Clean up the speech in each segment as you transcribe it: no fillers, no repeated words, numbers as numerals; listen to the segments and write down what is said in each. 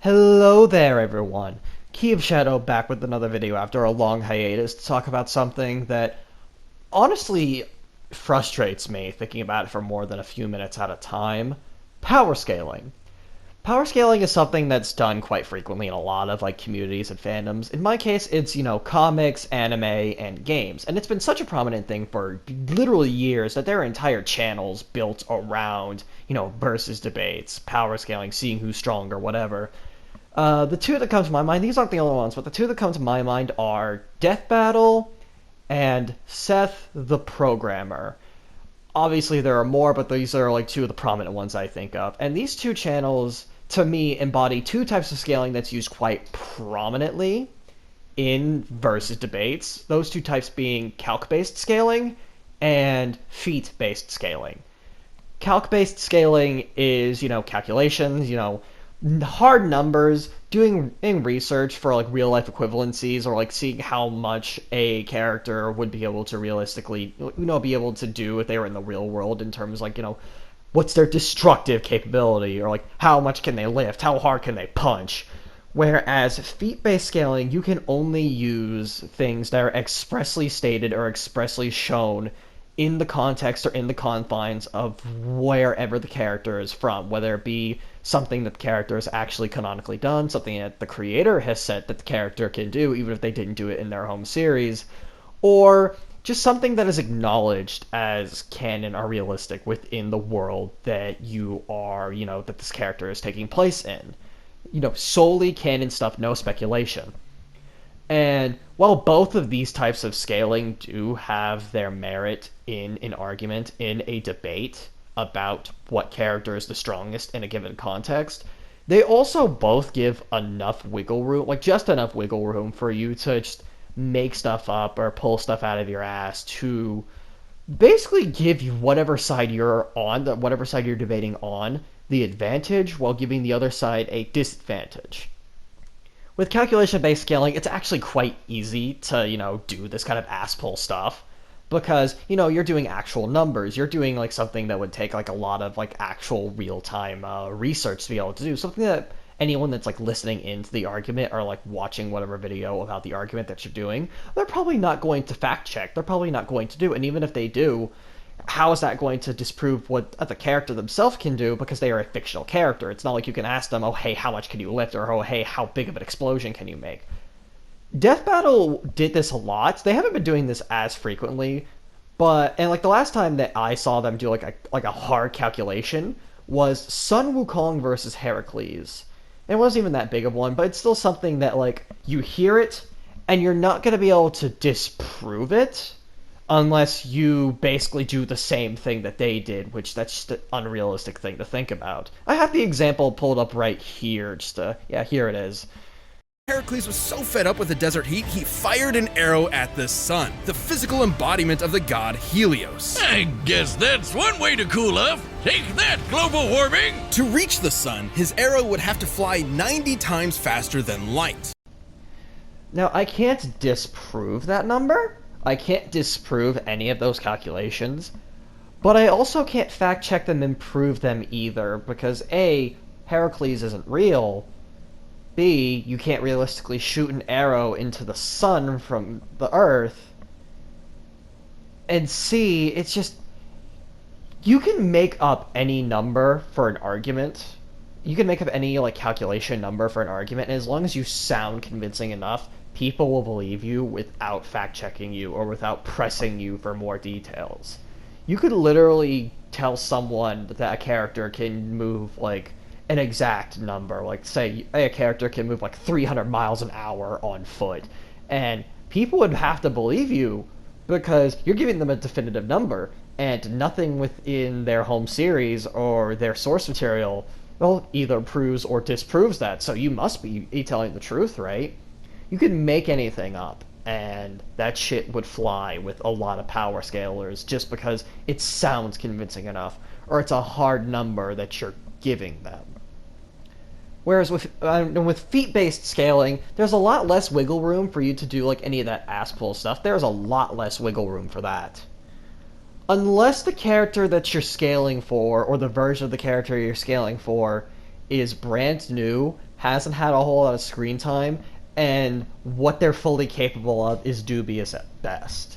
Hello there, everyone. Key of Shadow back with another video after a long hiatus to talk about something that honestly frustrates me thinking about it for more than a few minutes at a time. Power scaling. Power scaling is something that's done quite frequently in a lot of communities and fandoms. In my case, it's, comics, anime, and games. And it's been such a prominent thing for literally years that there are entire channels built around, versus debates, power scaling, seeing who's stronger, whatever. The two that come to my mind, these aren't the only ones, but the two that come to my mind are Death Battle and Seth the Programmer. Obviously, there are more, but these are two of the prominent ones I think of. And these two channels, to me, embody two types of scaling that's used quite prominently in versus debates. Those two types being calc-based scaling and feat-based scaling. Calc-based scaling is, calculations, hard numbers, doing research for real life equivalencies or seeing how much a character would be able to realistically be able to do if they were in the real world in terms what's their destructive capability or how much can they lift, how hard can they punch. Whereas feat-based scaling, you can only use things that are expressly stated or expressly shown in the context or in the confines of wherever the character is from, whether it be something that the character has actually canonically done, something that the creator has said that the character can do, even if they didn't do it in their home series, or just something that is acknowledged as canon or realistic within the world that you are, that this character is taking place in. Solely canon stuff, no speculation. And while both of these types of scaling do have their merit in an argument, in a debate about what character is the strongest in a given context, they also both give enough wiggle room, just enough wiggle room for you to just make stuff up or pull stuff out of your ass to basically give you whatever side you're on, whatever side you're debating on, the advantage while giving the other side a disadvantage. With calculation-based scaling, it's actually quite easy to, do this kind of ass-pull stuff because, you're doing actual numbers. You're doing, something that would take, a lot of, actual real-time research to be able to do. Something that anyone that's, listening into the argument or, watching whatever video about the argument that you're doing, they're probably not going to fact-check. They're probably not going to do. And even if they do, how is that going to disprove what the character themselves can do because they are a fictional character? It's not like you can ask them, oh, hey, how much can you lift? Or, oh, hey, how big of an explosion can you make? Death Battle did this a lot. They haven't been doing this as frequently, but, and the last time that I saw them do a hard calculation was Sun Wukong versus Heracles. And it wasn't even that big of one, but it's still something that, you hear it, and you're not going to be able to disprove it unless you basically do the same thing that they did, which that's just an unrealistic thing to think about. I have the example pulled up right here, yeah, here it is. Heracles was so fed up with the desert heat, he fired an arrow at the sun, the physical embodiment of the god Helios. I guess that's one way to cool off. Take that, global warming! To reach the sun, his arrow would have to fly 90 times faster than light. Now, I can't disprove that number. I can't disprove any of those calculations, but I also can't fact check them and prove them either, because A, Heracles isn't real, B, you can't realistically shoot an arrow into the sun from the Earth, and C, it's just, you can make up any number for an argument. You can make up any calculation number for an argument, and as long as you sound convincing enough, people will believe you without fact-checking you or without pressing you for more details. You could literally tell someone that a character can move an exact number, say a character can move 300 miles an hour on foot, and people would have to believe you because you're giving them a definitive number, and nothing within their home series or their source material either proves or disproves that, so you must be telling the truth, right? You could make anything up, and that shit would fly with a lot of power scalers just because it sounds convincing enough, or it's a hard number that you're giving them. Whereas with feat-based scaling, there's a lot less wiggle room for you to do any of that ass-pull stuff. There's a lot less wiggle room for that. Unless the character that you're scaling for, or the version of the character you're scaling for, is brand new, hasn't had a whole lot of screen time, and what they're fully capable of is dubious at best.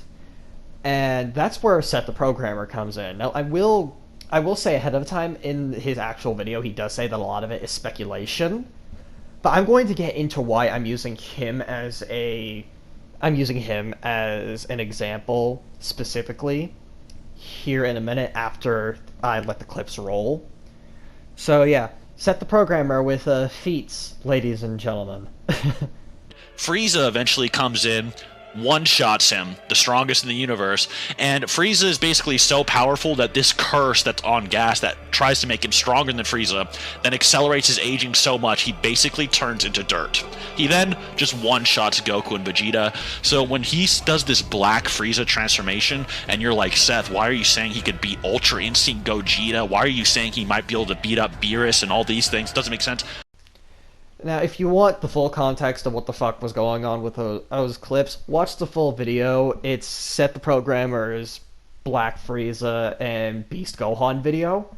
And that's where Seth the Programmer comes in. Now, I will say ahead of time, in his actual video, he does say that a lot of it is speculation. But I'm going to get into why I'm using him as an example specifically here in a minute after I let the clips roll. So yeah, Set the Programmer with feats, ladies and gentlemen. Frieza eventually comes in, one-shots him, the strongest in the universe, and Frieza is basically so powerful that this curse that's on Gas that tries to make him stronger than Frieza then accelerates his aging so much he basically turns into dirt. He then just one-shots Goku and Vegeta, so when he does this Black Frieza transformation, and you're like, Seth, why are you saying he could beat Ultra Instinct Gogeta? Why are you saying he might be able to beat up Beerus and all these things? Doesn't make sense. Now, if you want the full context of what the fuck was going on with those clips, watch the full video. It's Set the Programmer's Black Frieza and Beast Gohan video.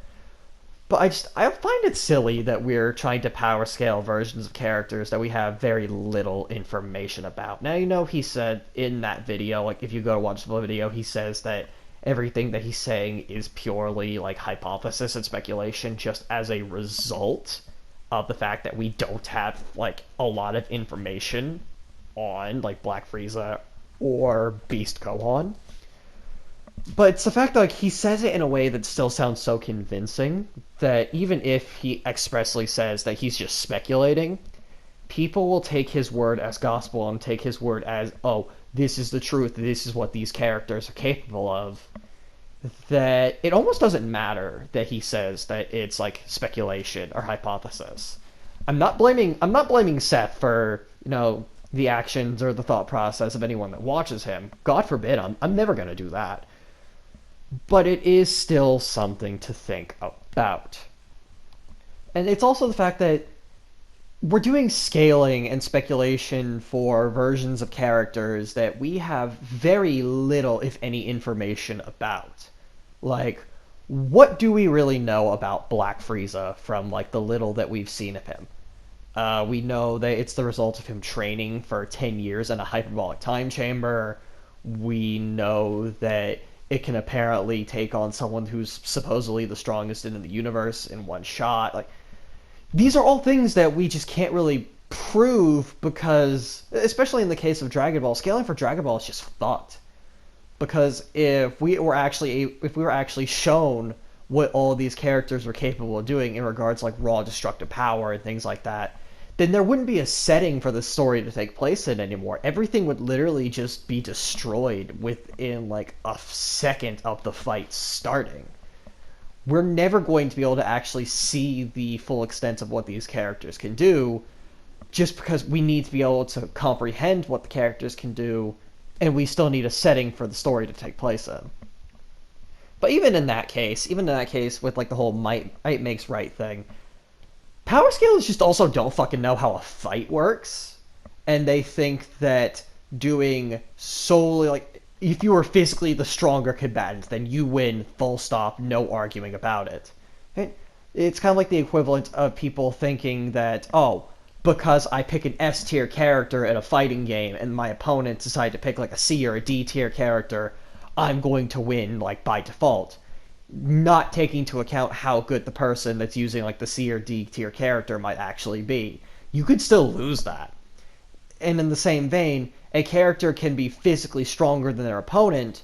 But I find it silly that we're trying to power scale versions of characters that we have very little information about. Now, you know, he said in that video, like, if you go to watch the video, he says that everything that he's saying is purely, like, hypothesis and speculation just as a result of the fact that we don't have, like, a lot of information on, like, Black Frieza or Beast Gohan. But it's the fact that, like, he says it in a way that still sounds so convincing that even if he expressly says that he's just speculating, people will take his word as gospel and take his word as, oh, this is the truth, this is what these characters are capable of, that it almost doesn't matter that he says that it's like speculation or hypothesis. I'm not blaming Seth for, you know, the actions or the thought process of anyone that watches him. God forbid, I'm never going to do that. But it is still something to think about. And it's also the fact that we're doing scaling and speculation for versions of characters that we have very little, if any, information about. Like, what do we really know about Black Frieza from, like, the little that we've seen of him? We know that it's the result of him training for 10 years in a hyperbolic time chamber. We know that it can apparently take on someone who's supposedly the strongest in the universe in one shot. Like, these are all things that we just can't really prove because, especially in the case of Dragon Ball, scaling for Dragon Ball is just fucked. Because if we were actually shown what all these characters were capable of doing in regards to, like, raw destructive power and things like that, then there wouldn't be a setting for the story to take place in anymore. Everything would literally just be destroyed within, like, a second of the fight starting. We're never going to be able to actually see the full extent of what these characters can do, just because we need to be able to comprehend what the characters can do, and we still need a setting for the story to take place in. But even in that case with, like, the whole might makes right thing, power scalers just also don't fucking know how a fight works, and they think that doing solely, like, if you are physically the stronger combatant, then you win, full stop, no arguing about it. It's kind of like the equivalent of people thinking that, oh, because I pick an S tier character in a fighting game and my opponent decide to pick, like, a C or a D tier character, I'm going to win, like, by default. Not taking into account how good the person that's using, like, the C or D tier character might actually be. You could still lose that. And in the same vein, a character can be physically stronger than their opponent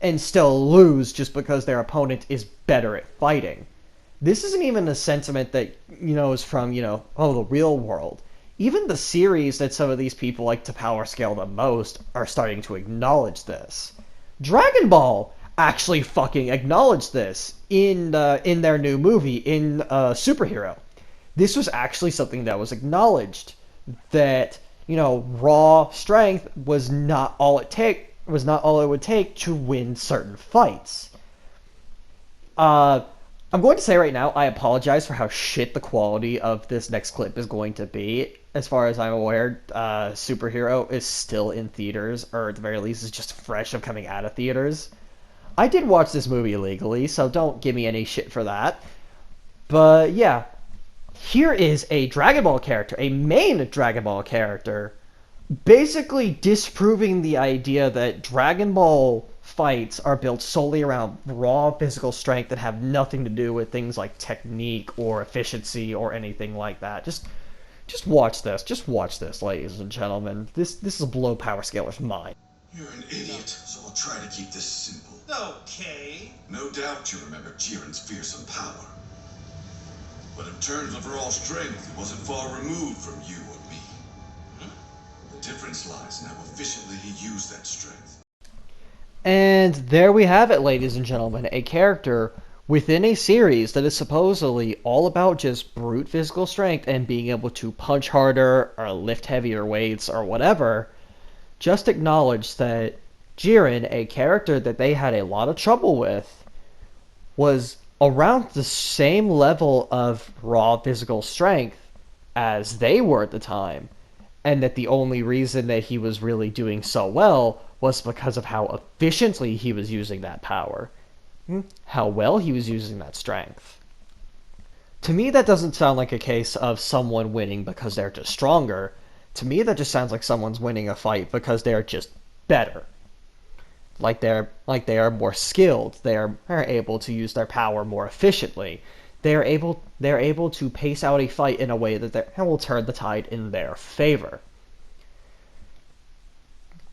and still lose just because their opponent is better at fighting. This isn't even a sentiment that, you know, is from, you know, oh, the real world. Even the series that some of these people like to power scale the most are starting to acknowledge this. Dragon Ball actually fucking acknowledged this in their new movie, in Superhero. This was actually something that was acknowledged, that, you know, raw strength was not all it would take to win certain fights. I'm going to say right now, I apologize for how shit the quality of this next clip is going to be. As far as I'm aware, Superhero is still in theaters, or at the very least is just fresh of coming out of theaters. I did watch this movie illegally, so don't give me any shit for that. But yeah, Here is a Dragon Ball character, a main Dragon Ball character, basically disproving the idea that Dragon Ball fights are built solely around raw physical strength that have nothing to do with things like technique or efficiency or anything like that. Just watch this. Just watch this, ladies and gentlemen. This will blow Power Scaler's mind. You're an idiot, so I'll try to keep this simple. Okay. No doubt you remember Jiren's fearsome power. But in terms of raw strength, it wasn't far removed from you or me. The difference lies in how efficiently he used that strength. And there we have it, ladies and gentlemen. A character within a series that is supposedly all about just brute physical strength and being able to punch harder or lift heavier weights or whatever, just acknowledged that Jiren, a character that they had a lot of trouble with, was around the same level of raw physical strength as they were at the time, and that the only reason that he was really doing so well was because of how efficiently he was using that power, how well he was using that strength. To me, that doesn't sound like a case of someone winning because they're just stronger. To me, that just sounds like someone's winning a fight because they're just better. Like they are more skilled. They are able to use their power more efficiently. They're able to pace out a fight in a way that will turn the tide in their favor.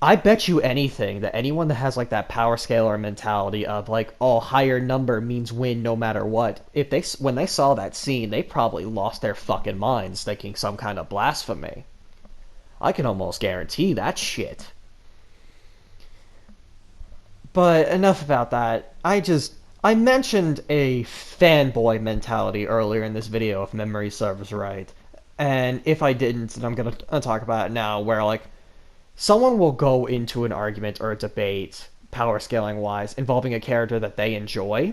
I bet you anything that anyone that has like that power scalar mentality of like, oh, higher number means win no matter what, when they saw that scene, they probably lost their fucking minds thinking some kind of blasphemy. I can almost guarantee that shit. But enough about that. I mentioned a fanboy mentality earlier in this video, if memory serves right. And if I didn't, then I'm gonna talk about it now, where like someone will go into an argument or a debate, power scaling wise, involving a character that they enjoy,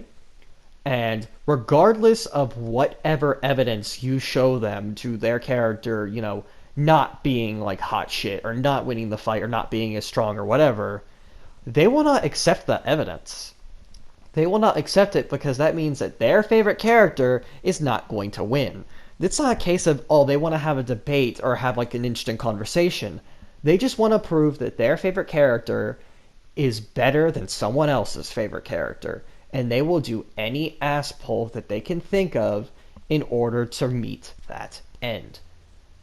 and regardless of whatever evidence you show them to their character, you know, not being like hot shit, or not winning the fight, or not being as strong, or whatever, they will not accept that evidence. They will not accept it because that means that their favorite character is not going to win. It's not a case of, oh, they want to have a debate or have like an interesting conversation. They just want to prove that their favorite character is better than someone else's favorite character. And they will do any ass pull that they can think of in order to meet that end.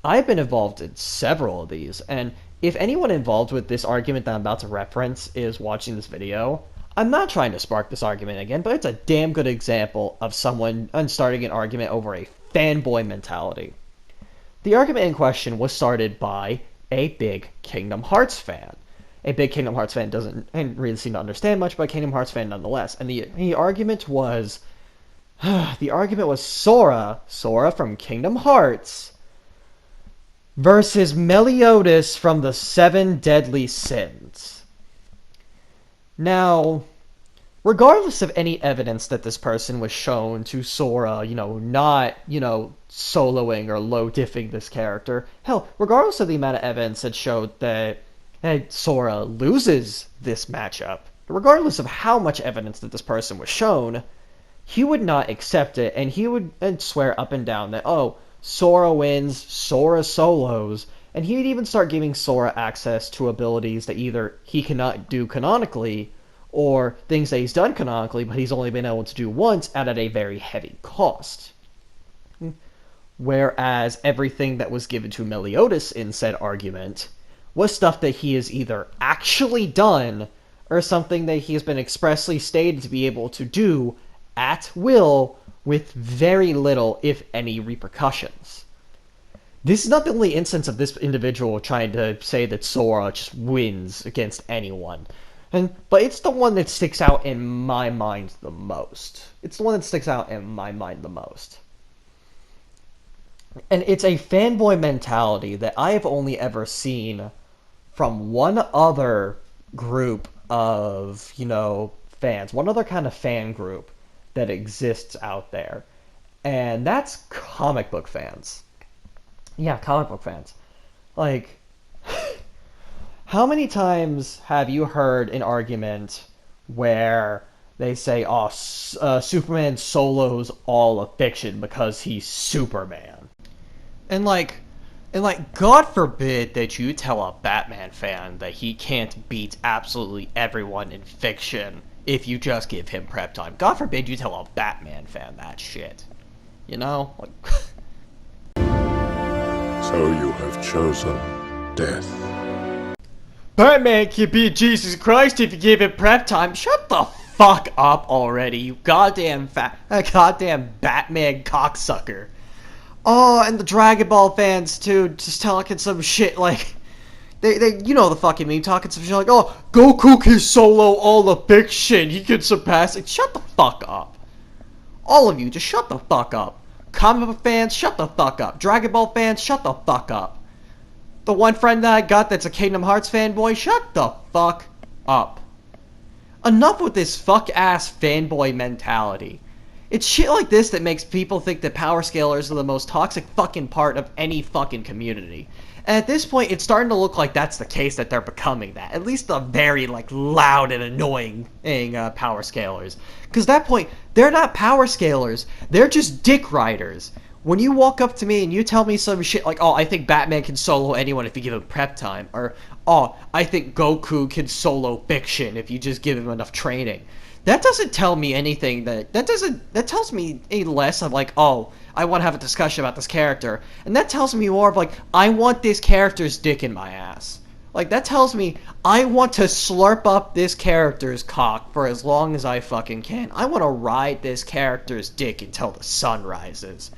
I've been involved in several of these, and if anyone involved with this argument that I'm about to reference is watching this video, I'm not trying to spark this argument again, but it's a damn good example of someone starting an argument over a fanboy mentality. The argument in question was started by a big Kingdom Hearts fan. A big Kingdom Hearts fan doesn't really seem to understand much, but a Kingdom Hearts fan nonetheless. And the argument was Sora from Kingdom Hearts versus Meliodas from the Seven Deadly Sins. Now, regardless of any evidence that this person was shown to Sora, not, soloing or low diffing this character, hell, regardless of the amount of evidence that showed that Sora loses this matchup, regardless of how much evidence that this person was shown, he would not accept it, and he would swear up and down that, oh, Sora wins, Sora solos, and he would even start giving Sora access to abilities that either he cannot do canonically, or things that he's done canonically, but he's only been able to do once at a very heavy cost. Whereas everything that was given to Meliodas in said argument was stuff that he has either actually done, or something that he has been expressly stated to be able to do at will, with very little, if any, repercussions. This is not the only instance of this individual trying to say that Sora just wins against anyone. But it's the one that sticks out in my mind the most. And it's a fanboy mentality that I have only ever seen from one other group of, fans. One other kind of fan group that exists out there. And that's comic book fans. Yeah, comic book fans. Like, how many times have you heard an argument where they say, oh, Superman solos all of fiction because he's Superman. And like, God forbid that you tell a Batman fan that he can't beat absolutely everyone in fiction if you just give him prep time. God forbid you tell a Batman fan that shit. You know? Like, so you have chosen death. Batman can beat Jesus Christ if you give him prep time. Shut the fuck up already, you goddamn goddamn Batman cocksucker. Oh, and the Dragon Ball fans too, just talking some shit like, they you know the fucking meme, talking some shit like, oh, Goku can solo all the fiction, he can surpass it. Shut the fuck up. All of you, just shut the fuck up. Comic book fans, shut the fuck up. Dragon Ball fans, shut the fuck up. The one friend that I got that's a Kingdom Hearts fanboy, shut the fuck up. Enough with this fuck-ass fanboy mentality. It's shit like this that makes people think that power scalers are the most toxic fucking part of any fucking community. And at this point, it's starting to look like that's the case, that they're becoming that. At least the very, like, loud and annoying power scalers. Because at that point, they're not power scalers. They're just dick riders. When you walk up to me and you tell me some shit like, oh, I think Batman can solo anyone if you give him prep time. Or, oh, I think Goku can solo fiction if you just give him enough training. That doesn't tell me anything that tells me any less of like, oh, I want to have a discussion about this character. And that tells me more of like, I want this character's dick in my ass. Like, that tells me I want to slurp up this character's cock for as long as I fucking can. I want to ride this character's dick until the sun rises.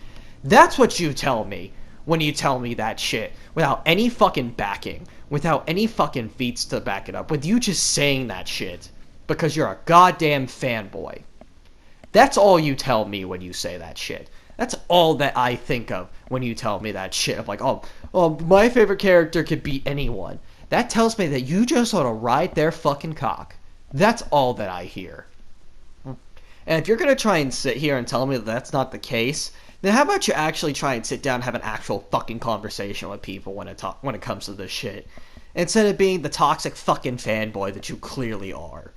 That's what you tell me when you tell me that shit. Without any fucking backing. Without any fucking feats to back it up. With you just saying that shit. Because you're a goddamn fanboy. That's all you tell me when you say that shit. That's all that I think of when you tell me that shit. I'm like, oh, my favorite character could beat anyone. That tells me that you just want to ride their fucking cock. That's all that I hear. And if you're going to try and sit here and tell me that that's not the case, then how about you actually try and sit down and have an actual fucking conversation with people when it comes to this shit. Instead of being the toxic fucking fanboy that you clearly are.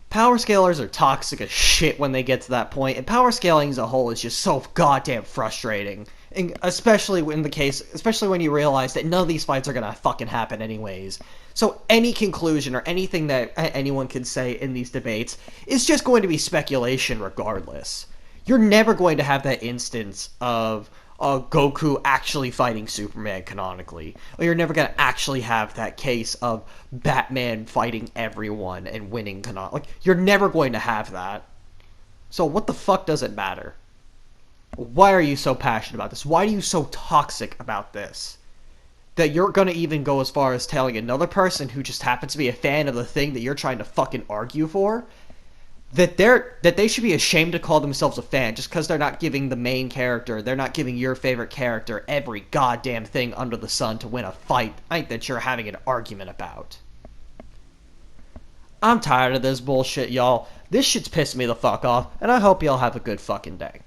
Power scalers are toxic as shit when they get to that point, and power scaling as a whole is just so goddamn frustrating. And especially when you realize that none of these fights are gonna fucking happen anyways. So any conclusion or anything that anyone can say in these debates is just going to be speculation regardless. You're never going to have that instance of Goku actually fighting Superman canonically. Or you're never going to actually have that case of Batman fighting everyone and winning canonically. Like, you're never going to have that. So what the fuck does it matter? Why are you so passionate about this? Why are you so toxic about this? That you're going to even go as far as telling another person who just happens to be a fan of the thing that you're trying to fucking argue for that they should be ashamed to call themselves a fan just because they're not giving the main character, they're not giving your favorite character every goddamn thing under the sun to win a fight that you're having an argument about. I'm tired of this bullshit, y'all. This shit's pissing me the fuck off, and I hope y'all have a good fucking day.